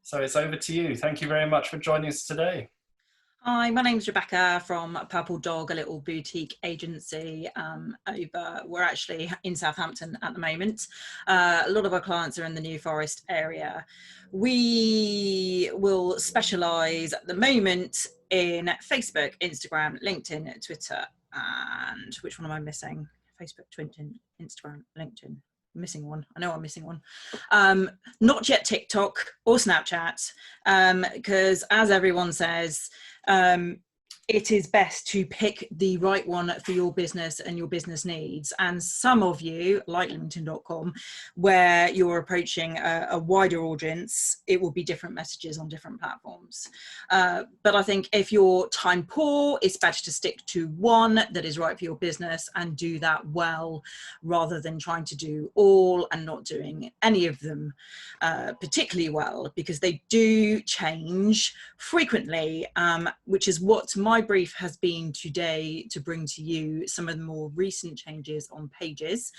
So it's over to you. Thank you very much for joining us today. Hi, my name's Rebecca from Purple Dog, a little boutique agency we're actually in Southampton at the moment. A lot of our clients are in the New Forest area. We will specialise at the moment in Facebook, Instagram, LinkedIn, Twitter, and which one am I missing? Facebook, Twitter, Instagram, LinkedIn. Missing one. I know I'm missing one. Not yet TikTok or Snapchat, because as everyone says, it is best to pick the right one for your business and your business needs. And some of you, like LinkedIn.com, where you're approaching a wider audience, it will be different messages on different platforms. But I think if you're time poor, it's better to stick to one that is right for your business and do that well, rather than trying to do all and not doing any of them particularly well, because they do change frequently, which is what my brief has been today, to bring to you some of the more recent changes on Pages.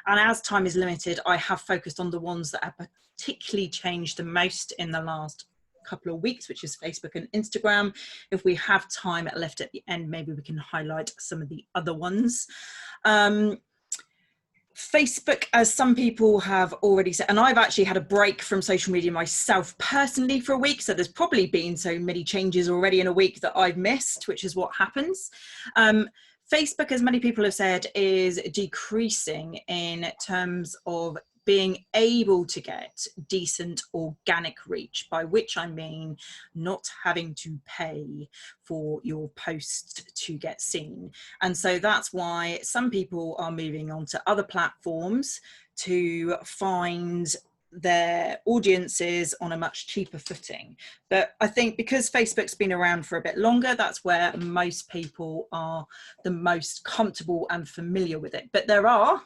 And as time is limited, I have focused on the ones that have particularly changed the most in the last couple of weeks, which is Facebook and Instagram. If we have time left at the end, maybe we can highlight some of the other ones. Facebook, as some people have already said, and I've actually had a break from social media myself personally for a week, so there's probably been so many changes already in a week that I've missed, which is what happens. Facebook, as many people have said, is decreasing in terms of being able to get decent organic reach, by which I mean not having to pay for your post to get seen. And so that's why some people are moving on to other platforms to find their audiences on a much cheaper footing. But I think because Facebook's been around for a bit longer, that's where most people are the most comfortable and familiar with it. But there are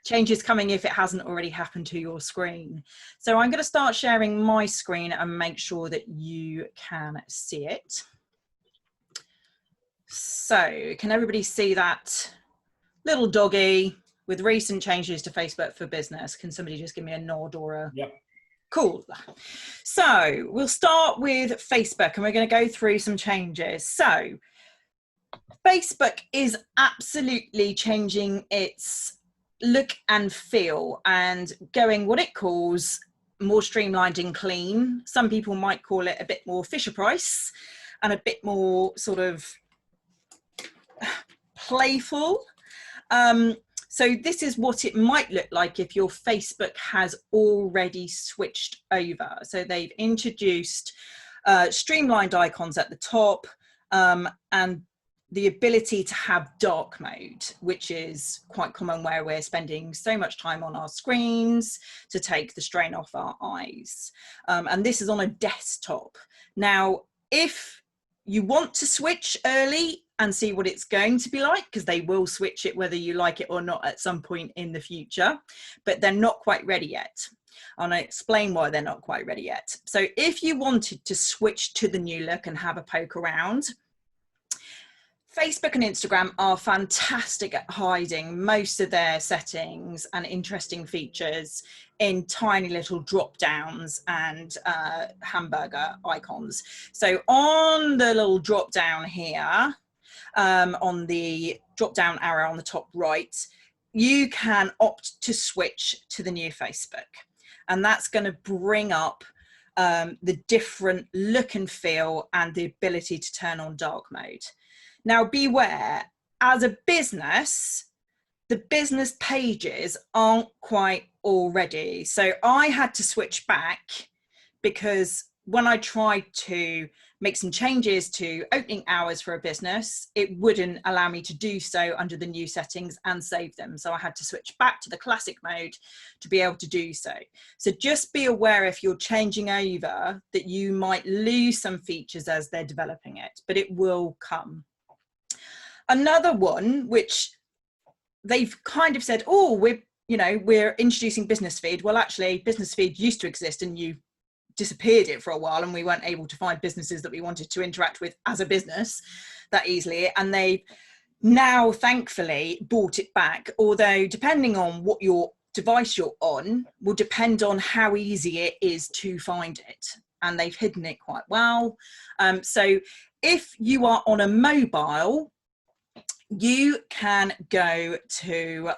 changes coming if it hasn't already happened to your screen. So I'm going to start sharing my screen and make sure that you can see it. So can everybody see that little doggy with recent changes to Facebook for Business? Can somebody just give me a nod or a... Yep. Cool. So we'll start with Facebook and we're going to go through some changes. So Facebook is absolutely changing its look and feel and going what it calls more streamlined and clean. Some people might call it a bit more Fisher Price and a bit more sort of playful. So this is what it might look like if your Facebook has already switched over. So they've introduced streamlined icons at the top, and the ability to have dark mode, which is quite common where we're spending so much time on our screens to take the strain off our eyes. And this is on a desktop. Now, if you want to switch early and see what it's going to be like, because they will switch it whether you like it or not at some point in the future, but they're not quite ready yet. And I'll explain why they're not quite ready yet. So if you wanted to switch to the new look and have a poke around, Facebook and Instagram are fantastic at hiding most of their settings and interesting features in tiny little drop downs and hamburger icons. So on the little drop down here, on the drop down arrow on the top right, you can opt to switch to the new Facebook. And that's going to bring up the different look and feel and the ability to turn on dark mode. Now, beware, as a business, the business pages aren't quite all ready. So I had to switch back because when I tried to make some changes to opening hours for a business, it wouldn't allow me to do so under the new settings and save them. So I had to switch back to the classic mode to be able to do so. So just be aware if you're changing over that you might lose some features as they're developing it, but it will come. Another one, which they've kind of said, oh, we're introducing business feed. Well, actually, business feed used to exist and you disappeared it for a while and we weren't able to find businesses that we wanted to interact with as a business that easily. And they now, thankfully, brought it back, although depending on what your device you're on will depend on how easy it is to find it. and they've hidden it quite well. So if you are on a mobile, you can go to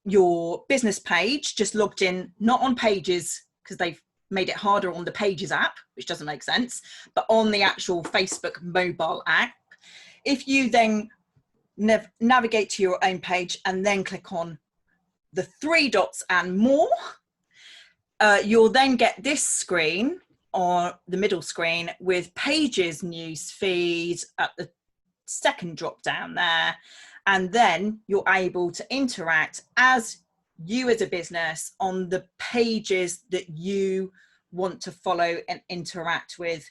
your business page, just logged in, not on Pages, because they've made it harder on the Pages app, which doesn't make sense, but on the actual Facebook mobile app. If you then navigate to your own page and then click on the 3 dots and more, you'll then get this screen, or the middle screen, with Pages news feed at the second drop down there. And then you're able to interact as you as a business on the pages that you want to follow and interact with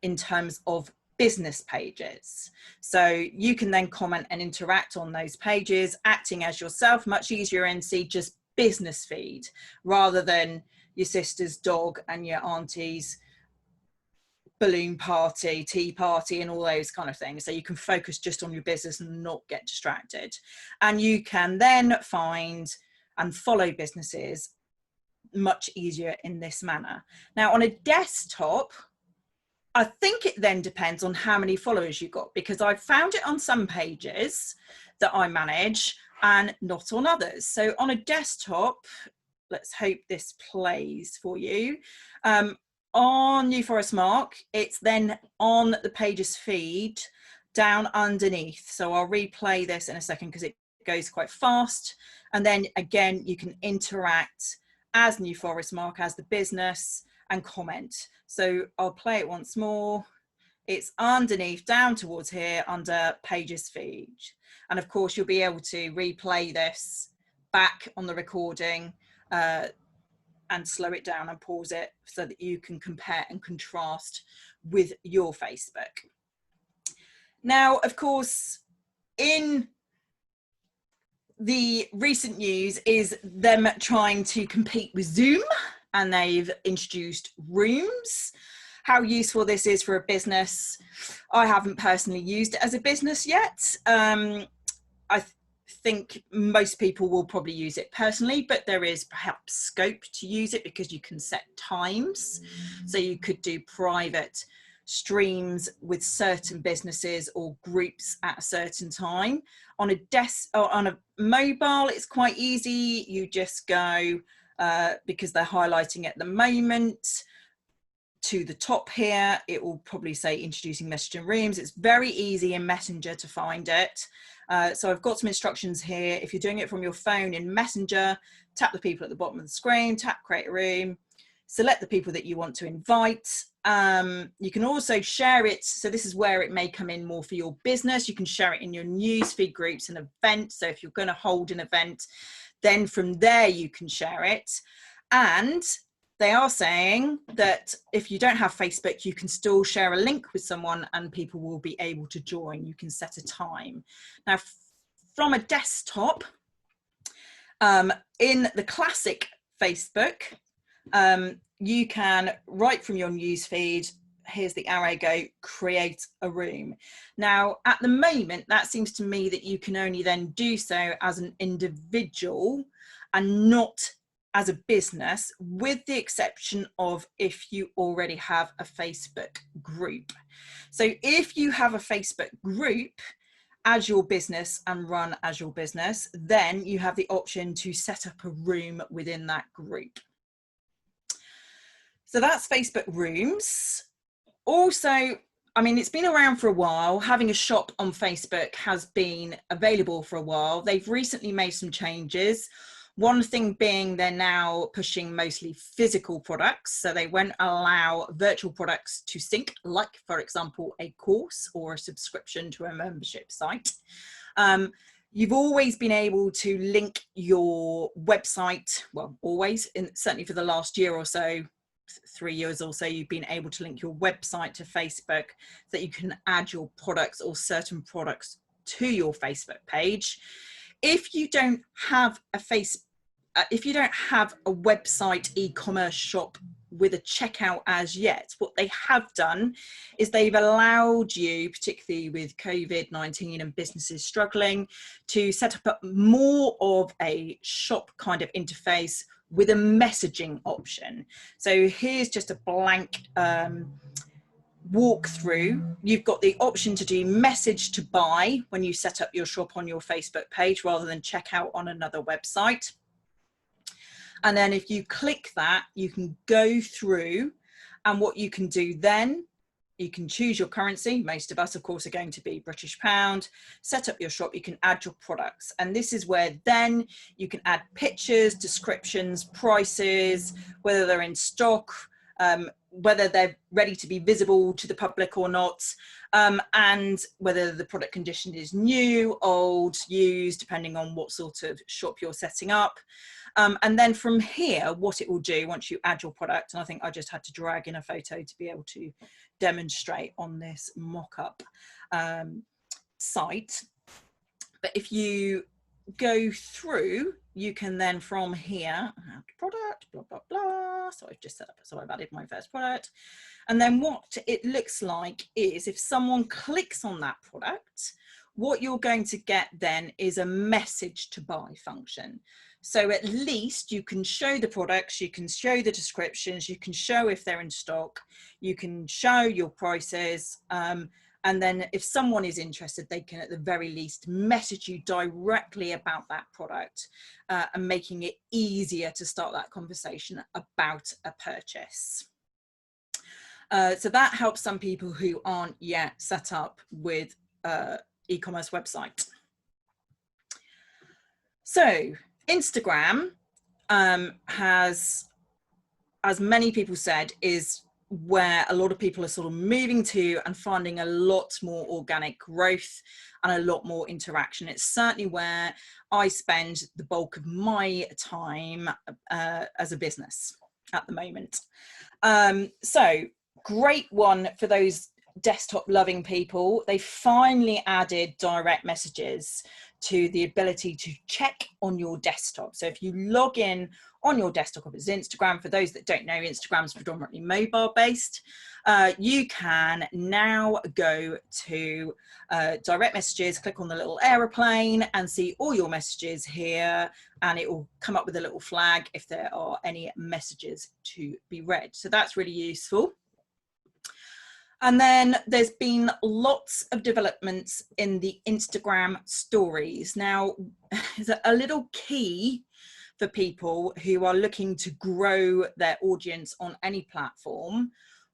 in terms of business pages. So you can then comment and interact on those pages, acting as yourself, much easier, and see just business feed rather than your sister's dog and your auntie's balloon party, tea party, and all those kind of things. So you can focus just on your business and not get distracted. And you can then find and follow businesses much easier in this manner. Now on a desktop, I think it then depends on how many followers you've got, because I've found it on some pages that I manage and not on others. So on a desktop, let's hope this plays for you. On New Forest Mark, it's then on the Pages feed down underneath. So I'll replay this in a second because it goes quite fast. And then again, you can interact as New Forest Mark, as the business, and comment. So I'll play it once more. It's underneath, down towards here, under Pages feed. And of course, you'll be able to replay this back on the recording and slow it down and pause it so that you can compare and contrast with your Facebook. Now, of course, in the recent news is them trying to compete with Zoom, and they've introduced Rooms. How useful this is for a business, I haven't personally used it as a business yet. I think most people will probably use it personally, but there is perhaps scope to use it because you can set times. So you could do private streams with certain businesses or groups at a certain time. On a desk or on a mobile, it's quite easy. You just go, because they're highlighting at the moment, to the top here, it will probably say introducing messaging rooms. It's very easy in Messenger to find it. So I've got some instructions here. If you're doing it from your phone in Messenger, tap the people at the bottom of the screen, tap create a room, select the people that you want to invite. You can also share it. So this is where it may come in more for your business. You can share it in your newsfeed groups and events. So if you're going to hold an event, then from there you can share it. And they are saying that if you don't have Facebook, you can still share a link with someone and people will be able to join. You can set a time. Now, from a desktop, in the classic Facebook, you can, right from your newsfeed, here's the arrow, go create a room. Now, at the moment, that seems to me that you can only then do so as an individual and not as a business, with the exception of if you already have a Facebook group. So if you have a Facebook group as your business and run as your business, then you have the option to set up a room within that group. So that's Facebook Rooms. Also, I mean, it's been around for a while. Having a shop on Facebook has been available for a while. They've recently made some changes. One thing being they're now pushing mostly physical products. So they won't allow virtual products to sync, like, for example, a course or a subscription to a membership site. You've always been able to link your website, well, always, certainly for the last year or so, 3 years or so, you've been able to link your website to Facebook so that you can add your products or certain products to your Facebook page. If you don't have a website e-commerce shop with a checkout as yet, what they have done is they've allowed you, particularly with COVID-19 and businesses struggling, to set up more of a shop kind of interface with a messaging option. So here's just a blank walkthrough. You've got the option to do message to buy when you set up your shop on your Facebook page rather than check out on another website. And then if you click that, you can go through, and what you can do then, you can choose your currency. Most of us, of course, are going to be British pound. Set up your shop, you can add your products. And this is where then you can add pictures, descriptions, prices, whether they're in stock, whether they're ready to be visible to the public or not, and whether the product condition is new, old, used, depending on what sort of shop you're setting up. And then from here, what it will do once you add your product, and I think I just had to drag in a photo to be able to demonstrate on this mock-up site. But if you go through, you can then from here, add product, blah, blah, blah. So I've just set up, so I've added my first product. And then what it looks like is if someone clicks on that product, what you're going to get then is a message to buy function. So at least you can show the products, you can show the descriptions, you can show if they're in stock, you can show your prices, and then if someone is interested, they can at the very least message you directly about that product, and making it easier to start that conversation about a purchase. So that helps some people who aren't yet set up with e-commerce website. So Instagram has, as many people said, is where a lot of people are sort of moving to and finding a lot more organic growth and a lot more interaction. It's certainly where I spend the bulk of my time as a business at the moment. So great one for those desktop loving people. They finally added direct messages to the ability to check on your desktop. So if you log in on your desktop, if it's Instagram, for those that don't know, Instagram's predominantly mobile based, you can now go to direct messages, click on the little aeroplane and see all your messages here, and it will come up with a little flag if there are any messages to be read. So that's really useful. And then there's been lots of developments in the Instagram stories. Now, there's a little key for people who are looking to grow their audience on any platform.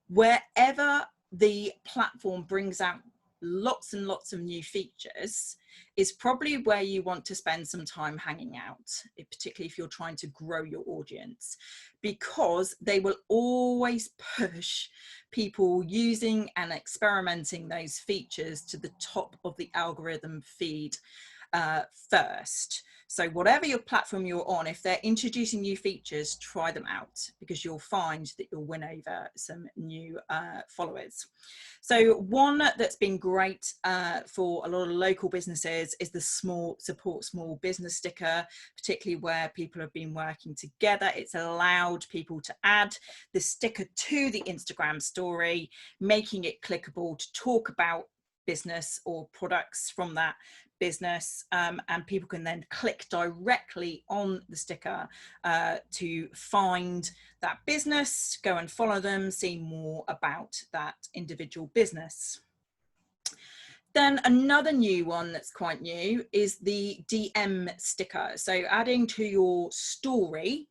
Wherever the platform brings out lots and lots of new features is probably where you want to spend some time hanging out, particularly if you're trying to grow your audience, because they will always push people using and experimenting those features to the top of the algorithm feed first. So whatever your platform you're on, if they're introducing new features, try them out, because you'll find that you'll win over some new followers. So one that's been great for a lot of local businesses is the support small business sticker, particularly where people have been working together. It's allowed people to add the sticker to the Instagram story, making it clickable to talk about business or products from that business, and people can then click directly on the sticker to find that business, go and follow them, see more about that individual business. Then another new one that's quite new is the DM sticker. So adding to your story,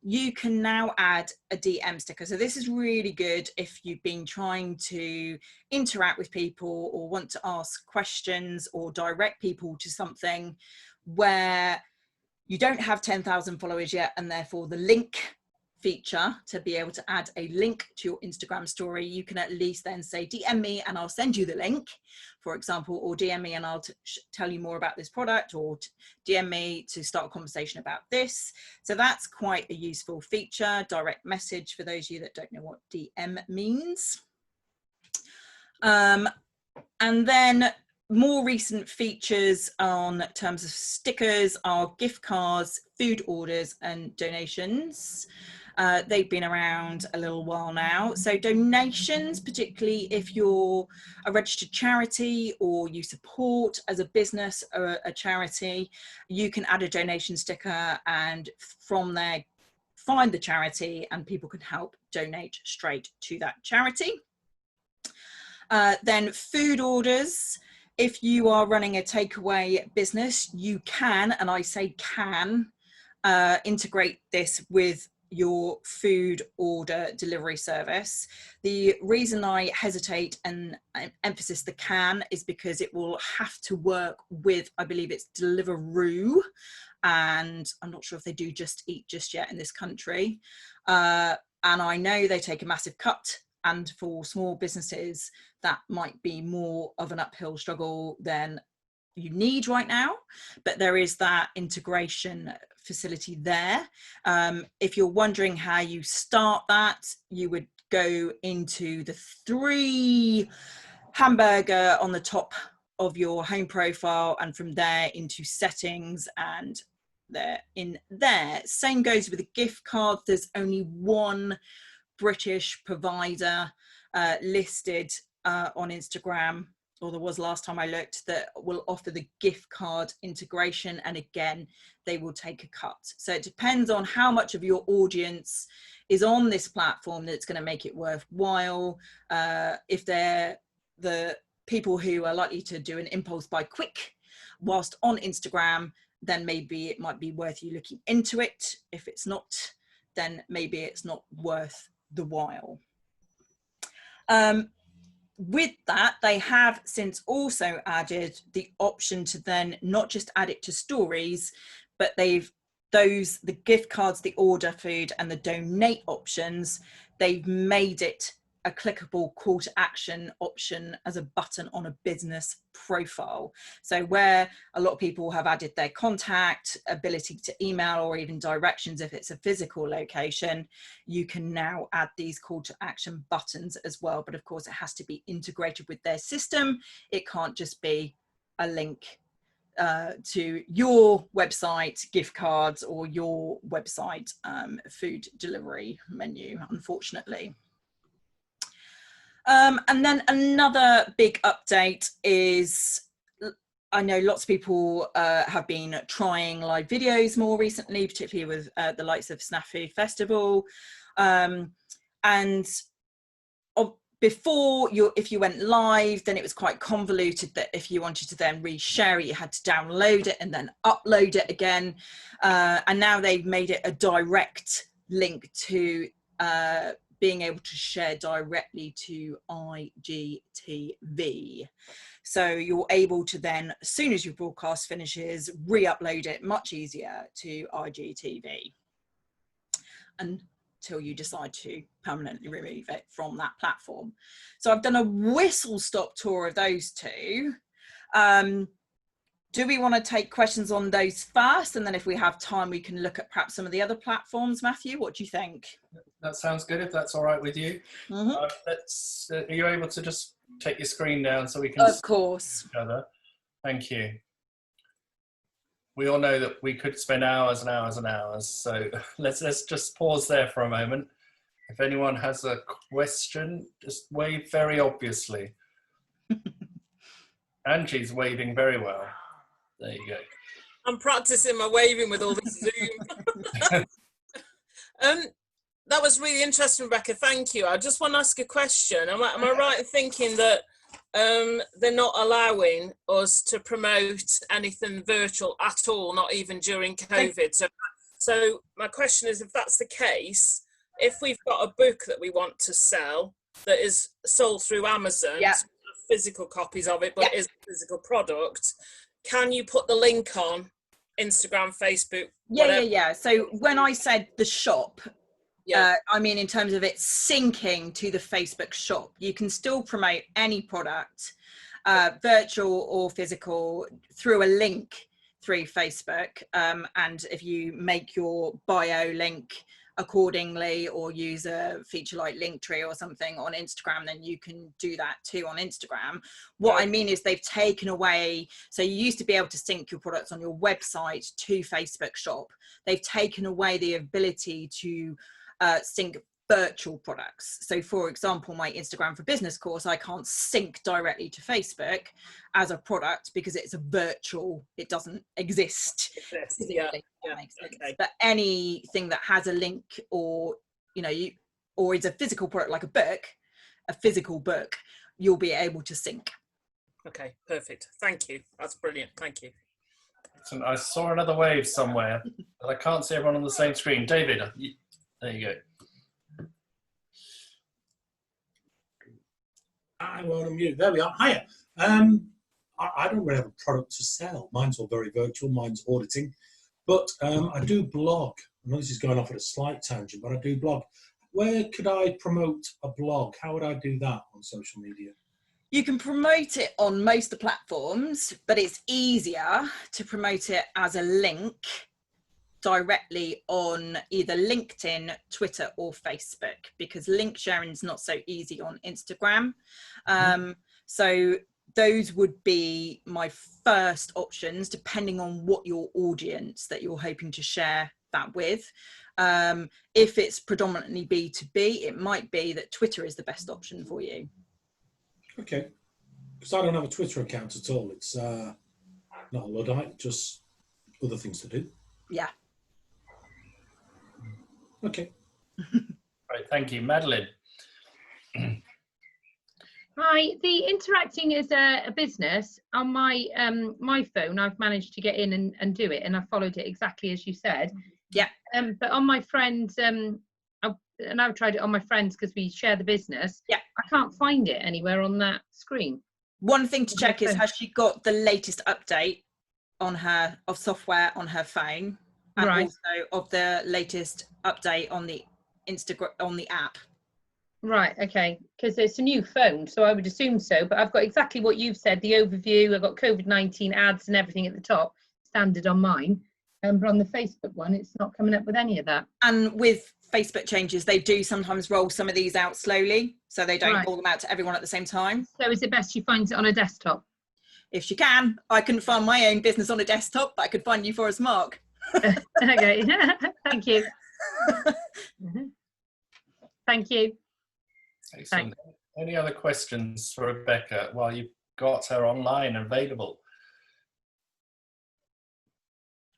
you can now add a DM sticker. So this is really good if you've been trying to interact with people or want to ask questions or direct people to something where you don't have 10,000 followers yet, and therefore the link feature to be able to add a link to your Instagram story, you can at least then say DM me and I'll send you the link, for example, or DM me and I'll tell you more about this product, or DM me to start a conversation about this. So that's quite a useful feature. Direct message, for those of you that don't know what DM means. And then more recent features on terms of stickers are gift cards, food orders and donations. They've been around a little while now. So donations, particularly if you're a registered charity or you support as a business or a charity, you can add a donation sticker, and from there find the charity and people can help donate straight to that charity. Then food orders. If you are running a takeaway business, you can, and I say can, integrate this with your food order delivery service. The reason I hesitate and emphasize the can is because it will have to work with, I believe it's Deliveroo, and I'm not sure if they do Just Eat just yet in this country. And I know they take a massive cut, and for small businesses, that might be more of an uphill struggle than you need right now, but there is that integration facility there. If you're wondering how you start that, you would go into the 3 hamburger on the top of your home profile, and from there into settings, and they're in there. Same goes with the gift card. There's only one British provider listed on Instagram, or there was last time I looked, that will offer the gift card integration, and again they will take a cut. So it depends on how much of your audience is on this platform that's going to make it worthwhile. If they're the people who are likely to do an impulse buy quick whilst on Instagram, then maybe it might be worth you looking into it. If it's not, then maybe it's not worth the while. With that, they have since also added the option to then not just add it to stories, but the gift cards, the order food, and the donate options, they've made it a clickable call to action option as a button on a business profile. So where a lot of people have added their contact, ability to email, or even directions if it's a physical location, you can now add these call to action buttons as well. But of course it has to be integrated with their system. It can't just be a link to your website gift cards or your website food delivery menu, unfortunately. And then another big update is, I know lots of people have been trying live videos more recently, particularly with the likes of Snafu Festival. And before, if you went live, then it was quite convoluted, that if you wanted to then reshare it, you had to download it and then upload it again. And now they've made it a direct link to being able to share directly to IGTV. So you're able to then, as soon as your broadcast finishes, re-upload it much easier to IGTV until you decide to permanently remove it from that platform. So I've done a whistle-stop tour of those two. Do we want to take questions on those first? And then if we have time, we can look at perhaps some of the other platforms. Matthew, what do you think? That sounds good, if that's all right with you. Mm-hmm. Are you able to just take your screen down so we can Of course. see each other? Thank you. We all know that we could spend hours and hours and hours. So let's just pause there for a moment. If anyone has a question, just wave very obviously. Angie's waving very well. There you go. I'm practicing my waving with all this Zoom. That was really interesting, Rebecca. Thank you. I just want to ask a question. Am I right in thinking that they're not allowing us to promote anything virtual at all, not even during COVID? So my question is, if that's the case, if we've got a book that we want to sell that is sold through Amazon, yeah, so physical copies of it, but it is a physical product, can you put the link on Instagram, Facebook? Yeah. So when I said the shop, yeah, I mean in terms of it syncing to the Facebook shop, you can still promote any product, virtual or physical, through a link through Facebook. And if you make your bio link accordingly, or use a feature like Linktree or something on Instagram, then you can do that too on Instagram. What I mean is they've taken away, so you used to be able to sync your products on your website to Facebook shop. They've taken away the ability to sync virtual products. So for example, my Instagram for Business course, I can't sync directly to Facebook as a product because it's a virtual, it doesn't exist physically, Yeah, if that yeah, makes sense. okay. But anything that has a link, or or is a physical product, like a physical book, you'll be able to sync. Okay, perfect. Thank you. That's brilliant. Thank you. So I saw another wave somewhere, but I can't see everyone on the same screen. David, there you go. I won't unmute. There we are. Hiya. I don't really have a product to sell. Mine's all very virtual. Mine's auditing. But I do blog. I know this is going off at a slight tangent, but I do blog. Where could I promote a blog? How would I do that on social media? You can promote it on most of the platforms, but it's easier to promote it as a link directly on either LinkedIn, Twitter, or Facebook, because link sharing is not so easy on Instagram. So those would be my first options, depending on what your audience that you're hoping to share that with. If it's predominantly B2B, it might be that Twitter is the best option for you. Okay. Because I don't have a Twitter account at all. It's not a Luddite, just other things to do. Yeah. Okay. Right, thank you. Madeline. Hi, the interacting as a business on my my phone, I've managed to get in and do it, and I followed it exactly as you said. Yeah. But on my friends, and I've tried it on my friends because we share the business. Yeah. I can't find it anywhere on that screen. One thing to check is, has she got the latest update on her of software on her phone, and Right. also of the latest update on the Instagram, on the app? Right, okay, because it's a new phone, so I would assume so, but I've got exactly what you've said, the overview, I've got COVID-19 ads and everything at the top, standard on mine, but on the Facebook one, it's not coming up with any of that. And with Facebook changes, they do sometimes roll some of these out slowly, so they don't Right. roll them out to everyone at the same time. So is it best she finds it on a desktop? If she can. I couldn't find my own business on a desktop, but I could find you for us, Mark. Okay, thank you. Thank you. Excellent. Any other questions for Rebecca while you've got her online and available?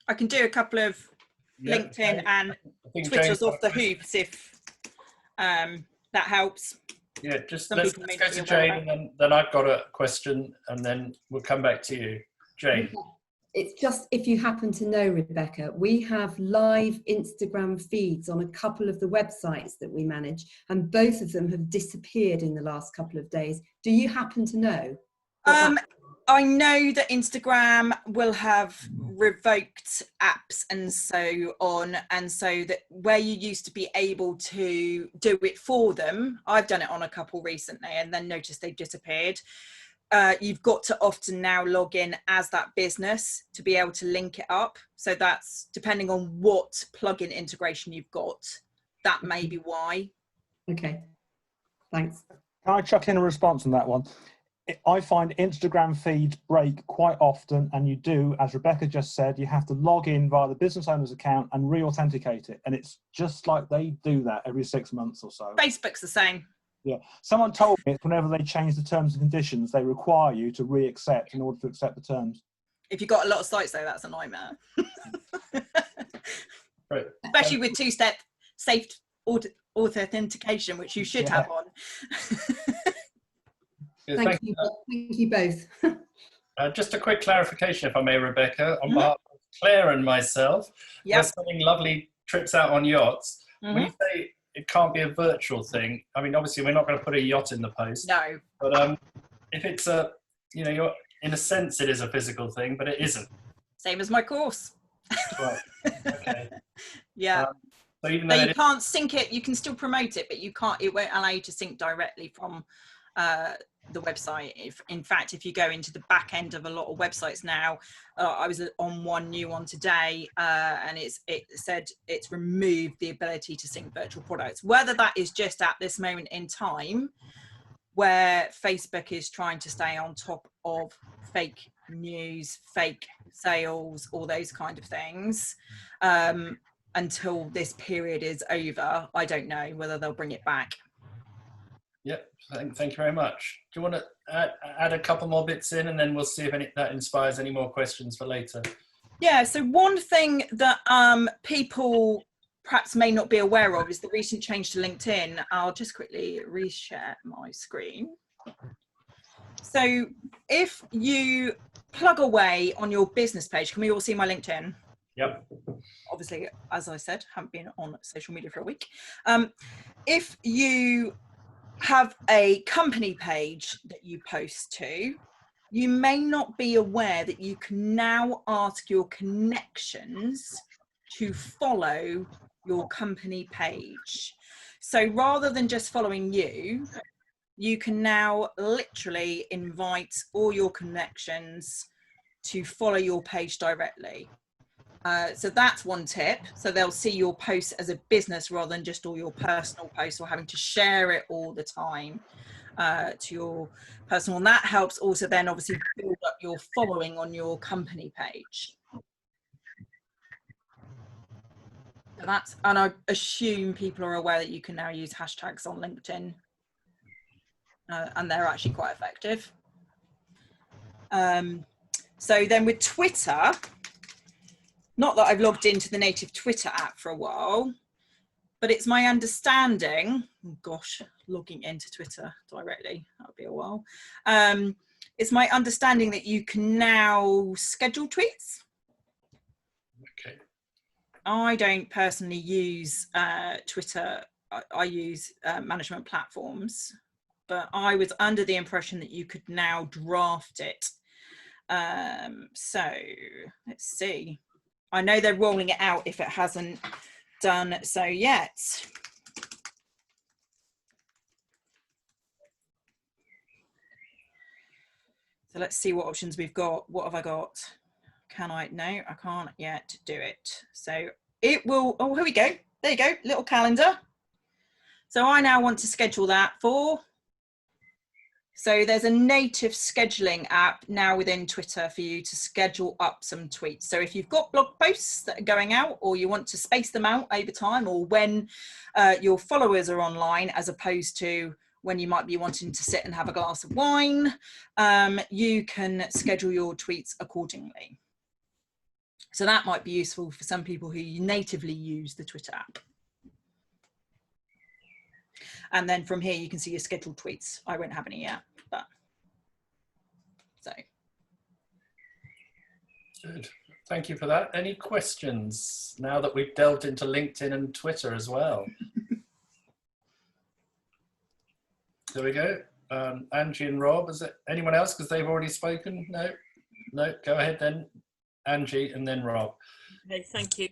I can do a couple of Yeah, LinkedIn and I think Twitter's James- off the hoops, if that helps. Yeah, just Some let's people may go not to be aware Jane, of and then I've got a question, and then we'll come back to you. Jane. It's just, if you happen to know, Rebecca, we have live Instagram feeds on a couple of the websites that we manage, and both of them have disappeared in the last couple of days. Do you happen to know? I know that Instagram will have revoked apps and so on, and so that where you used to be able to do it for them, I've done it on a couple recently and then noticed they've disappeared. You've got to often now log in as that business to be able to link it up. So that's depending on what plugin integration you've got. That may be why. Okay, thanks. Can I chuck in a response on that one? I find Instagram feeds break quite often, and you do, as Rebecca just said, you have to log in via the business owner's account and re-authenticate it. And it's just like they do that every 6 months or so. Facebook's the same. Yeah. Someone told me whenever they change the terms and conditions, they require you to re-accept in order to accept the terms. If you've got a lot of sites though, that's a nightmare. Right. Especially with two-step safe authentication, which you should have on. Yeah, Thank you. Thank you both. Just a quick clarification, if I may, Rebecca, on behalf of Claire and myself. Yep. We're spending lovely trips out on yachts. When Mhm. you say it can't be a virtual thing, I mean, obviously we're not going to put a yacht in the post. No. But if it's a, you know, you're in a sense it is a physical thing, but it isn't. Same as my course. Right. Okay. Yeah. So even So though you can't sync it, you can still promote it, but you can't, it won't allow you to sync directly from the website. If in fact, if you go into the back end of a lot of websites now, I was on one new one today, and it said it's removed the ability to sync virtual products. Whether that is just at this moment in time, where Facebook is trying to stay on top of fake news, fake sales, all those kind of things, until this period is over. I don't know whether they'll bring it back. Yep, thank you very much. Do you want to add a couple more bits in, and then we'll see if that inspires any more questions for later? Yeah, so one thing that people perhaps may not be aware of is the recent change to LinkedIn. I'll just quickly reshare my screen. So if you plug away on your business page, can we all see my LinkedIn? Yep. Obviously, as I said, haven't been on social media for a week. If you have a company page that you post to, you may not be aware that you can now ask your connections to follow your company page. So rather than just following you, you can now literally invite all your connections to follow your page directly. So that's one tip. So they'll see your posts as a business rather than just all your personal posts, or having to share it all the time to your personal. And that helps also then obviously build up your following on your company page. So that's, and I assume people are aware that you can now use hashtags on LinkedIn, and they're actually quite effective. So then with Twitter, not that I've logged into the native Twitter app for a while, but it's my understanding, oh gosh, logging into Twitter directly, that'll be a while. It's my understanding that you can now schedule tweets. Okay. I don't personally use Twitter. I use management platforms, but I was under the impression that you could now draft it. So let's see. I know they're rolling it out if it hasn't done so yet. So let's see what options we've got. What have I got? Can I? No, I can't yet do it. So it will, oh, here we go. There you go, little calendar. So I now want to schedule that for, so there's a native scheduling app now within Twitter for you to schedule up some tweets. So if you've got blog posts that are going out, or you want to space them out over time, or when your followers are online, as opposed to when you might be wanting to sit and have a glass of wine, you can schedule your tweets accordingly. So that might be useful for some people who natively use the Twitter app. And then from here, you can see your scheduled tweets. I won't have any yet, but so. Good. Thank you for that. Any questions now that we've delved into LinkedIn and Twitter as well? There we go. Angie and Rob, is it anyone else? Because they've already spoken. No, no, go ahead then. Angie and then Rob. Okay, thank you.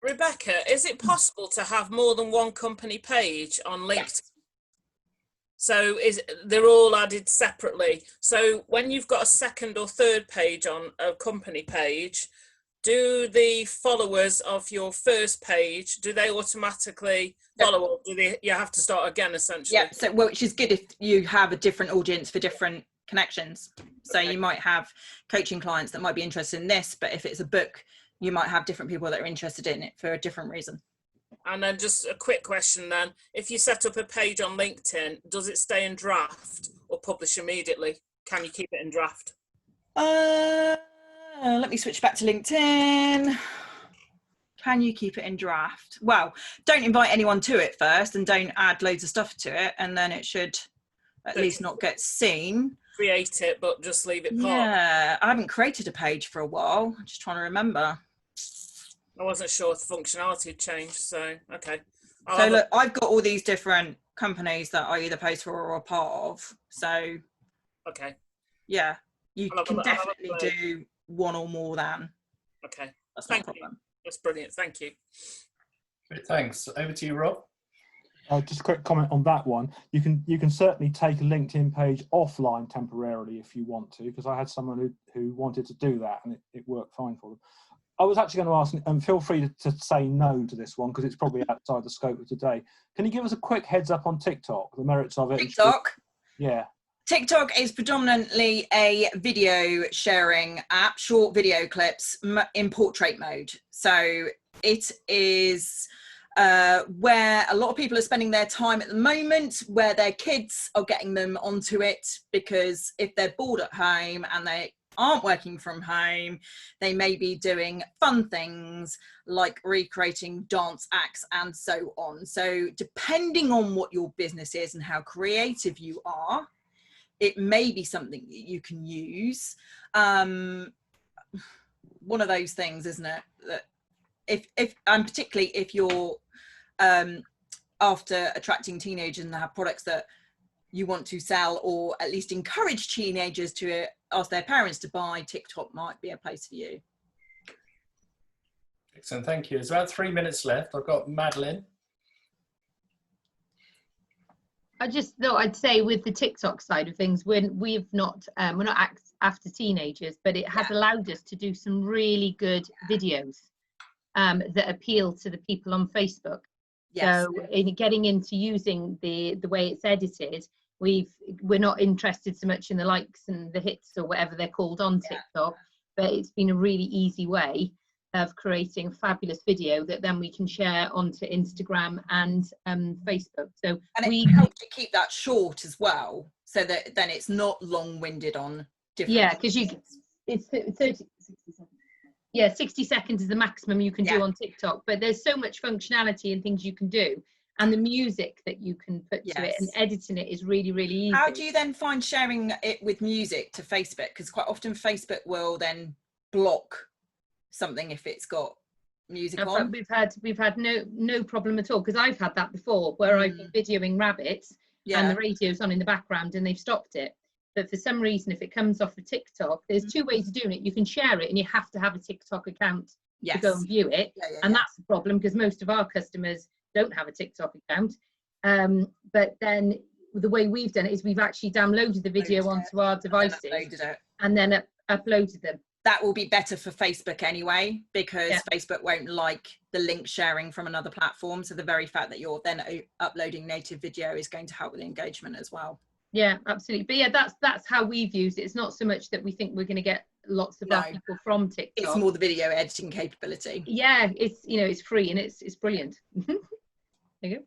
Rebecca, is it possible to have more than one company page on LinkedIn? Yes. So they're all added separately. So when you've got a second or third page on a company page, do the followers of your first page, do they automatically follow, or do you have to start again essentially? Yeah, so well, which is good if you have a different audience for different connections. So you might have coaching clients that might be interested in this, but if it's a book, you might have different people that are interested in it for a different reason. And then just a quick question then, if you set up a page on LinkedIn, does it stay in draft or publish immediately? Can you keep it in draft? Let me switch back to LinkedIn. Can you keep it in draft? Well, don't invite anyone to it first, and don't add loads of stuff to it, and then it should at least not get seen. Create it, but just leave it part. Yeah, I haven't created a page for a while. I'm just trying to remember. I wasn't sure if the functionality had changed, so okay. So look, I've got all these different companies that I either post for or are part of. So okay, yeah, you can definitely do one or more than. Okay, that's not a problem. That's brilliant. Thank you. Great, thanks. Over to you, Rob. Just a quick comment on that one. You can certainly take a LinkedIn page offline temporarily if you want to, because I had someone who wanted to do that and it worked fine for them. I was actually going to ask, and feel free to say no to this one because it's probably outside the scope of today. Can you give us a quick heads up on TikTok, the merits of it? TikTok? Yeah. TikTok is predominantly a video sharing app, short video clips in portrait mode. So it is where a lot of people are spending their time at the moment, where their kids are getting them onto it, because if they're bored at home and they aren't working from home, they may be doing fun things like recreating dance acts and so on. So depending on what your business is and how creative you are, it may be something that you can use. One of those things, isn't it, that if and particularly if you're after attracting teenagers and have products that you want to sell, or at least encourage teenagers to ask their parents to buy, TikTok might be a place for you. Excellent, thank you. There's about 3 minutes left. I've got Madeline. I just thought I'd say with the TikTok side of things, we're not after teenagers, but it has allowed us to do some really good videos that appeal to the people on Facebook. Yes. So in getting into using the way it's edited, we're not interested so much in the likes and the hits or whatever they're called on TikTok, but it's been a really easy way of creating a fabulous video that then we can share onto Instagram and Facebook. So and it helps to keep that short as well, so that then it's not long-winded on different because it's 30, 60 seconds is the maximum you can do on TikTok, but there's so much functionality and things you can do, and the music that you can put to it, and editing it is really, really easy. How do you then find sharing it with music to Facebook? Because quite often Facebook will then block something if it's got music on. We've had no problem at all, because I've had that before, where I've been videoing rabbits and the radio's on in the background and they've stopped it. But for some reason, if it comes off of TikTok, there's two ways of doing it. You can share it and you have to have a TikTok account to go and view it. And that's the problem, because most of our customers don't have a TikTok account. But then the way we've done it is we've actually downloaded the video onto our devices and then uploaded them. That will be better for Facebook anyway, because Facebook won't like the link sharing from another platform. So the very fact that you're then uploading native video is going to help with engagement as well. Yeah, absolutely. But yeah, that's how we've used it. It's not so much that we think we're going to get lots of our people from TikTok. It's more the video editing capability. Yeah, it's it's free and it's brilliant. There you go.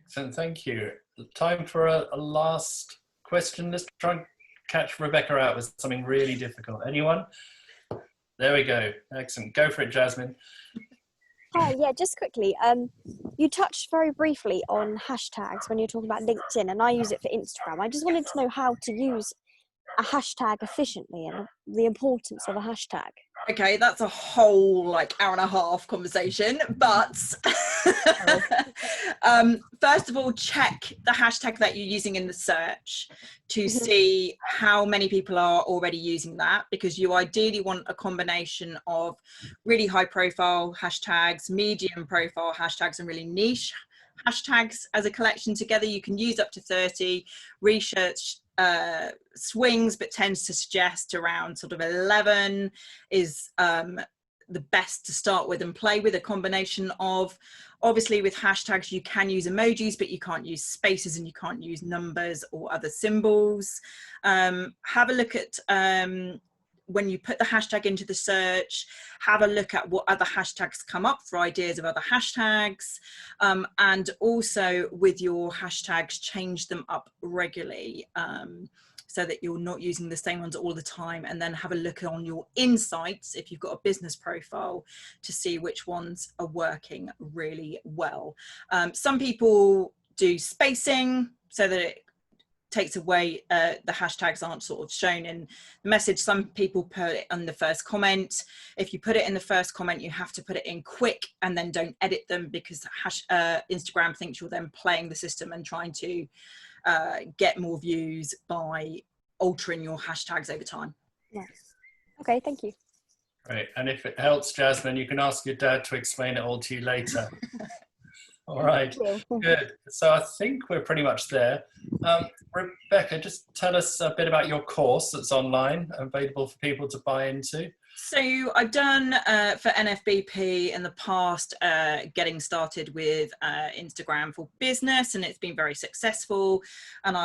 Excellent, thank you. Time for a last question. Let's try and catch Rebecca out with something really difficult. Anyone? There we go. Excellent. Go for it, Jasmine. Hi, yeah, just quickly. You touched very briefly on hashtags when you were talking about LinkedIn, and I use it for Instagram. I just wanted to know how to use a hashtag efficiently and the importance of a hashtag. Okay, that's a whole like hour and a half conversation, but first of all, check the hashtag that you're using in the search to see how many people are already using that, because you ideally want a combination of really high profile hashtags, medium profile hashtags, and really niche hashtags as a collection together. You can use up to 30. Research swings, but tends to suggest around sort of 11 is the best to start with and play with. A combination of, obviously with hashtags you can use emojis, but you can't use spaces and you can't use numbers or other symbols. Have a look at when you put the hashtag into the search, have a look at what other hashtags come up for ideas of other hashtags. And also with your hashtags, change them up regularly so that you're not using the same ones all the time. And then have a look on your insights, if you've got a business profile, to see which ones are working really well. Some people do spacing so that it takes away the hashtags aren't sort of shown in the message. Some people put it on the first comment. If you put it in the first comment, you have to put it in quick and then don't edit them, because Instagram thinks you're then playing the system and trying to get more views by altering your hashtags over time. Nice. Okay, thank you. Great. And if it helps, Jasmine, you can ask your dad to explain it all to you later. All right, good. So I think we're pretty much there. Rebecca, just tell us a bit about your course that's online, available for people to buy into. So I've done for NFBP in the past, getting started with Instagram for business, and it's been very successful. And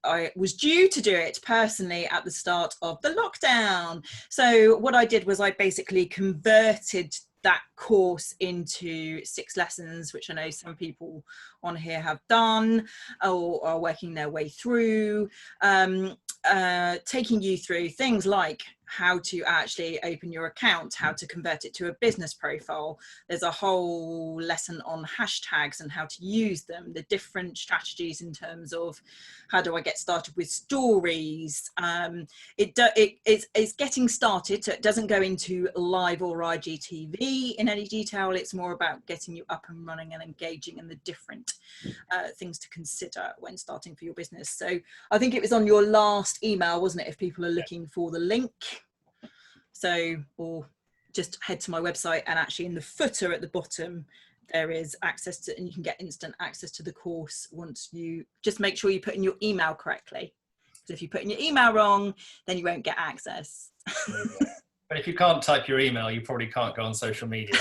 I was due to do it personally at the start of the lockdown. So what I did was I basically converted that course into 6 lessons, which I know some people on here have done or are working their way through, taking you through things like how to actually open your account, how to convert it to a business profile. There's a whole lesson on hashtags and how to use them, the different strategies in terms of how do I get started with stories. It's getting started, so it doesn't go into live or IGTV in any detail. It's more about getting you up and running and engaging and the different things to consider when starting for your business. So I think it was on your last email, wasn't it, if people are looking for the link? So, or just head to my website, and actually in the footer at the bottom there is access to, and you can get instant access to the course once you just make sure you put in your email correctly. Because if you put in your email wrong, then you won't get access. But if you can't type your email, you probably can't go on social media.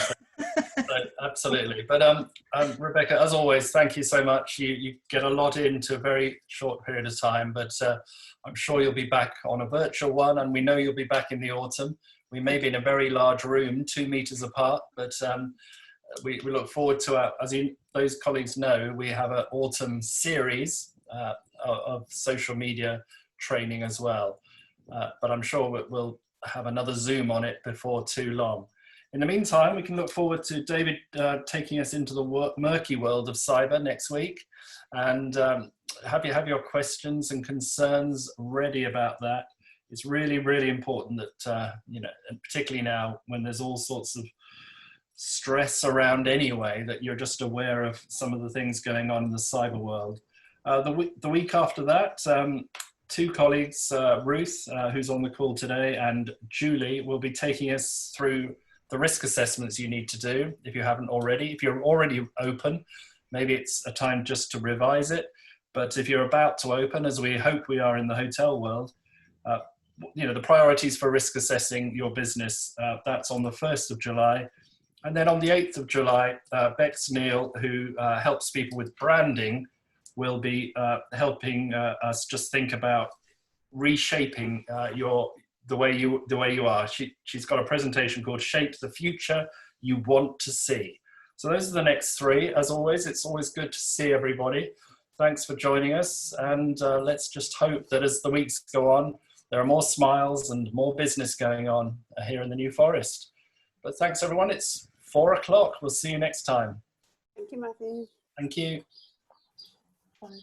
So, absolutely. But Rebecca, as always, thank you so much. You get a lot into a very short period of time, but I'm sure you'll be back on a virtual one, and we know you'll be back in the autumn. We may be in a very large room, 2 meters apart, but we look forward to, those colleagues know, we have an autumn series of social media training as well. But I'm sure we'll have another Zoom on it before too long. In the meantime, we can look forward to David taking us into the murky world of cyber next week, and have your questions and concerns ready about that. It's really, really important that, and particularly now when there's all sorts of stress around anyway, that you're just aware of some of the things going on in the cyber world. The week after that, 2 colleagues, Ruth, who's on the call today, and Julie, will be taking us through the risk assessments you need to do if you haven't already. If you're already open, maybe it's a time just to revise it. But if you're about to open, as we hope we are in the hotel world, the priorities for risk assessing your business, that's on the 1st of July. And then on the 8th of July, Bex Neal, who helps people with branding, will be helping us just think about reshaping the way you are. She's got a presentation called Shape the Future You Want to See. So those are the next 3. As always, it's always good to see everybody. Thanks for joining us, and let's just hope that as the weeks go on, there are more smiles and more business going on here in the New Forest. But thanks everyone, it's 4 o'clock. We'll see you next time. Thank you, Matthew. Thank you. Bye.